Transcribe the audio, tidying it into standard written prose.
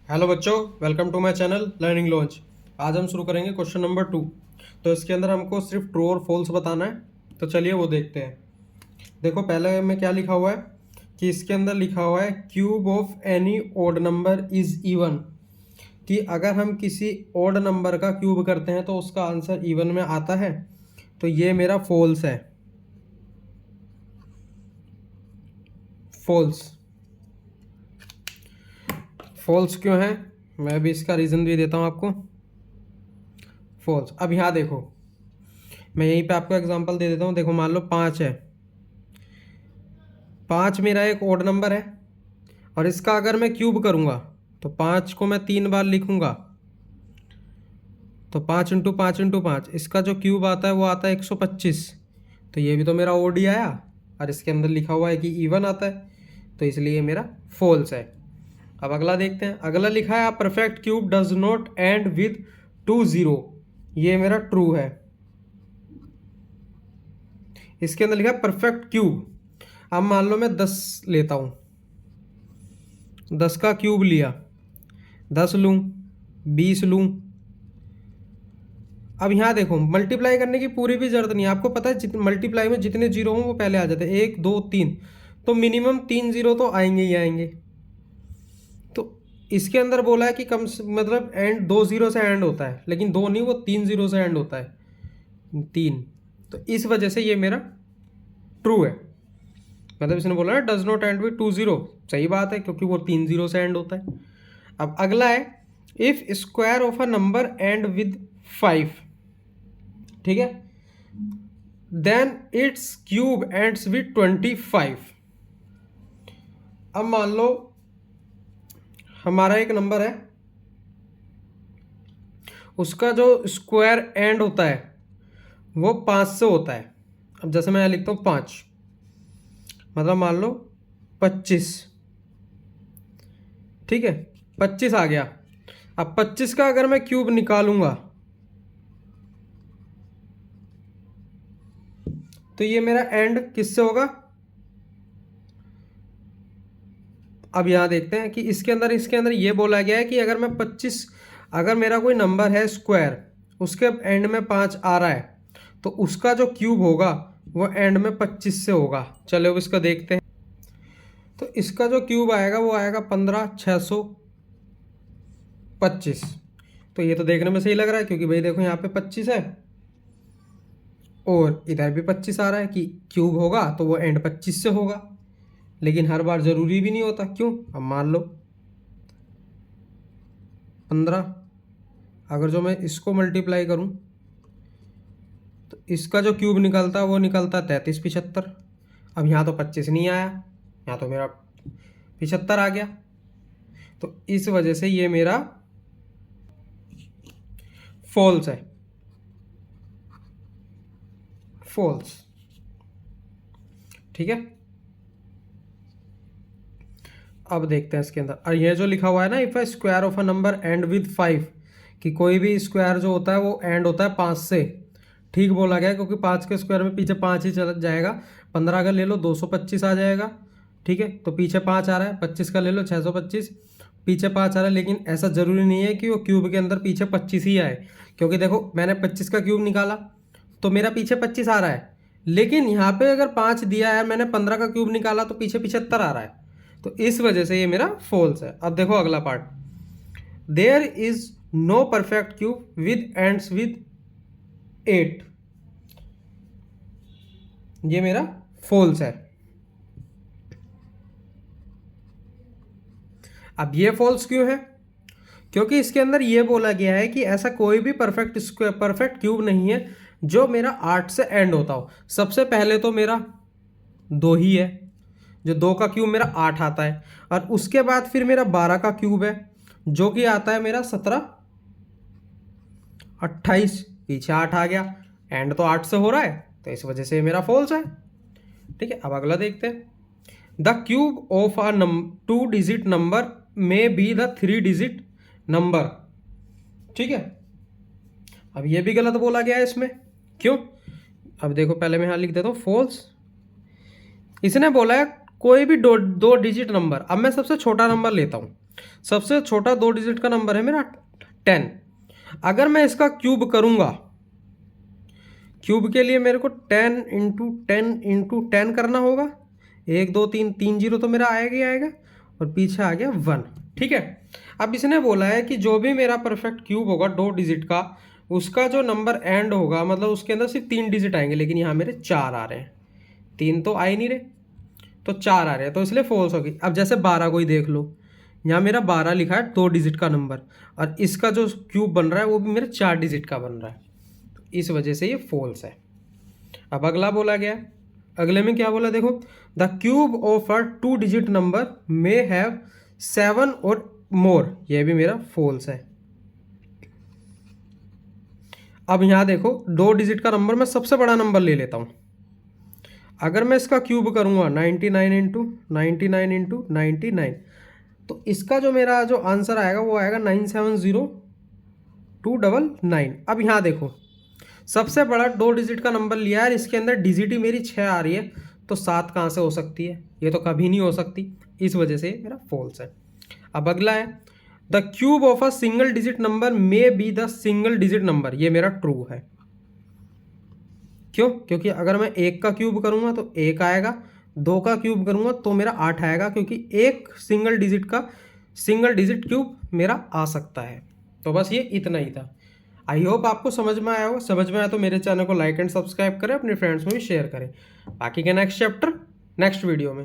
Hello बच्चों, welcome to my channel learning launch. आज हम शुरू करेंगे क्वेश्चन नंबर 2। तो इसके अंदर हमको सिर्फ ट्रू और फॉल्स बताना है। तो चलिए वो देखते हैं। देखो पहले में क्या लिखा हुआ है कि इसके अंदर लिखा हुआ है cube of any odd number is even. कि अगर हम किसी ओड नंबर का क्यूब करते हैं तो उसका आंसर इवन में आता है। तो ये मेरा फॉल्स है, फॉल्स। फॉल्स क्यों है मैं अभी इसका रीज़न भी देता हूँ आपको। फॉल्स। अब यहाँ देखो, मैं यहीं पे आपको एग्जांपल दे देता हूँ। देखो मान लो 5 है, 5 मेरा एक ओड नंबर है और इसका अगर मैं क्यूब करूँगा तो 5 को मैं 3 बार लिखूँगा। तो 5 इंटू 5 इंटू 5, इसका जो क्यूब आता है वो आता है 125। तो ये भी तो मेरा ओड ही आया और इसके अंदर लिखा हुआ है कि इवन आता है, तो इसलिए ये मेरा फॉल्स है। अब अगला देखते हैं। अगला लिखा है perfect cube does not and with 2 0। ये मेरा ट्रू है। इसके अंदर लिखा है परफेक्ट क्यूब। अब मान लो मैं 10 लेता हूँ, 10 का क्यूब लिया, 10 लूँ, 20 लूँ। अब यहाँ देखो मल्टीप्लाई करने की पूरी भी जरूरत नहीं है। आपको पता है मल्टीप्लाई में जितने जीरो हों वो पहले आ जाते हैं, 1 2 3। तो मिनिमम 3 जीरो तो आएंगे ही आएंगे। तो इसके अंदर बोला है कि कम से मतलब एंड 2 जीरो से एंड होता है, लेकिन 2 नहीं, वो 3 जीरो से एंड होता है, 3। तो इस वजह से ये मेरा ट्रू है। मतलब इसने बोला है डज नॉट एंड विद 2 0। सही बात है क्योंकि वो 3 जीरो से एंड होता है। अब अगला है if square of a number end with 5, ठीक है, then it's cube ends with 25। अब मान लो हमारा एक नंबर है, उसका जो स्क्वायर एंड होता है वो 5 से होता है। अब जैसे मैं यहाँ लिखता हूँ 5, मतलब मान लो 25, ठीक है, 25 आ गया। अब 25 का अगर मैं क्यूब निकालूंगा तो ये मेरा एंड किससे होगा। अब यहां देखते हैं कि इसके अंदर ये बोला गया है कि अगर मैं 25, अगर मेरा कोई नंबर है स्क्वायर, उसके एंड में 5 आ रहा है तो उसका जो क्यूब होगा वो एंड में 25 से होगा। चलो अब इसका देखते हैं। तो इसका जो क्यूब आएगा वो आएगा 15,625। तो ये तो देखने में सही लग रहा है क्योंकि भाई देखो यहाँ पे 25 है और इधर भी 25 आ रहा है कि क्यूब होगा तो वो एंड 25 से होगा। लेकिन हर बार ज़रूरी भी नहीं होता। क्यों? अब मान लो 15, अगर जो मैं इसको मल्टीप्लाई करूं तो इसका जो क्यूब निकलता है वो निकलता है 3375। अब यहाँ तो 25 नहीं आया, यहाँ तो मेरा 75 आ गया। तो इस वजह से ये मेरा फॉल्स है, फॉल्स। ठीक है, अब देखते हैं इसके अंदर। और ये जो लिखा हुआ है ना, if A square of a number end with 5, कि कोई भी स्क्वायर जो होता है वो एंड होता है 5 से। ठीक बोला गया क्योंकि 5 के स्क्वायर में पीछे 5 ही चला जाएगा। 15 का ले लो 225 आ जाएगा, ठीक है। तो पीछे 5 आ रहा है, 25 का ले लो 625, पीछे 5 आ रहा है। लेकिन ऐसा ज़रूरी नहीं है कि वो क्यूब के अंदर पीछे 25 ही आए, क्योंकि देखो मैंने 25 का क्यूब निकाला तो मेरा पीछे 25 आ रहा है, लेकिन यहाँ पे अगर 5 दिया है, मैंने 15 का क्यूब निकाला तो पीछे 75 आ रहा है। तो इस वजह से ये मेरा फॉल्स है। अब देखो अगला part, there is no perfect cube with ends with 8। ये मेरा फॉल्स है। अब ये फॉल्स क्यों है? क्योंकि इसके अंदर ये बोला गया है कि ऐसा कोई भी परफेक्ट क्यूब नहीं है जो मेरा 8 से एंड होता हो। सबसे पहले तो मेरा 2 ही है, जो 2 का क्यूब मेरा 8 आता है। और उसके बाद फिर मेरा 12 का क्यूब है जो कि आता है मेरा 17 28, पीछे 8 आ गया, एंड तो 8 से हो रहा है, तो इस वजह से मेरा फॉल्स है। ठीक है, अब अगला देखते हैं। The cube of a 2 digit number may be the 3 digit number. ठीक है, अब ये भी गलत बोला गया है इसमें। क्यों? अब देखो पहले मैं यहां लिख देता हूं फॉल्स। इसने बोला है कोई भी दो डिजिट नंबर। अब मैं सबसे छोटा नंबर लेता हूं, सबसे छोटा 2 डिजिट का नंबर है मेरा 10। अगर मैं इसका क्यूब करूंगा, क्यूब के लिए मेरे को 10 इंटू 10 इंटू 10 करना होगा। 1 2 3 3 जीरो तो मेरा आएगा ही आएगा, और पीछे आ गया 1। ठीक है, अब इसने बोला है कि जो भी मेरा परफेक्ट क्यूब होगा 2 डिजिट का, उसका जो नंबर एंड होगा, मतलब उसके अंदर सिर्फ 3 डिजिट आएंगे, लेकिन यहाँ मेरे 4 आ रहे हैं, 3 तो आ ही नहीं रहे, तो 4 आ रहे हैं, तो इसलिए फॉल्स होगी। अब जैसे 12 को ही देख लो, यहाँ मेरा 12 लिखा है 2 डिजिट का नंबर, और इसका जो क्यूब बन रहा है वो भी मेरे 4 डिजिट का बन रहा है, तो इस वजह से ये फॉल्स है। अब अगला बोला गया, अगले में क्या बोला देखो, the cube of a 2 digit number may have 7 और मोर, ये भी मेरा फॉल्स है। अब यहाँ देखो 2 डिजिट का नंबर मैं सबसे बड़ा नंबर ले लेता हूँ। अगर मैं इसका क्यूब करूँगा 99 इंटू 99 इंटू 99, तो इसका जो मेरा जो आंसर आएगा वो आएगा 970299। अब यहाँ देखो सबसे बड़ा 2 डिजिट का नंबर लिया है, इसके अंदर डिजिट ही मेरी 6 आ रही है, तो 7 कहाँ से हो सकती है, ये तो कभी नहीं हो सकती, इस वजह से मेरा फॉल्स है। अब अगला है, the cube of a single digit number may be the single digit number, ये मेरा ट्रू है। क्यों? क्योंकि अगर मैं 1 का क्यूब करूंगा तो 1 आएगा, 2 का क्यूब करूंगा तो मेरा 8 आएगा, क्योंकि एक सिंगल डिजिट क्यूब मेरा आ सकता है। तो बस ये इतना ही था। आई होप आपको समझ में आया होगा। समझ में आया तो मेरे चैनल को लाइक एंड सब्सक्राइब करें, अपने फ्रेंड्स में भी शेयर करें। बाकी के नेक्स्ट चैप्टर नेक्स्ट वीडियो में।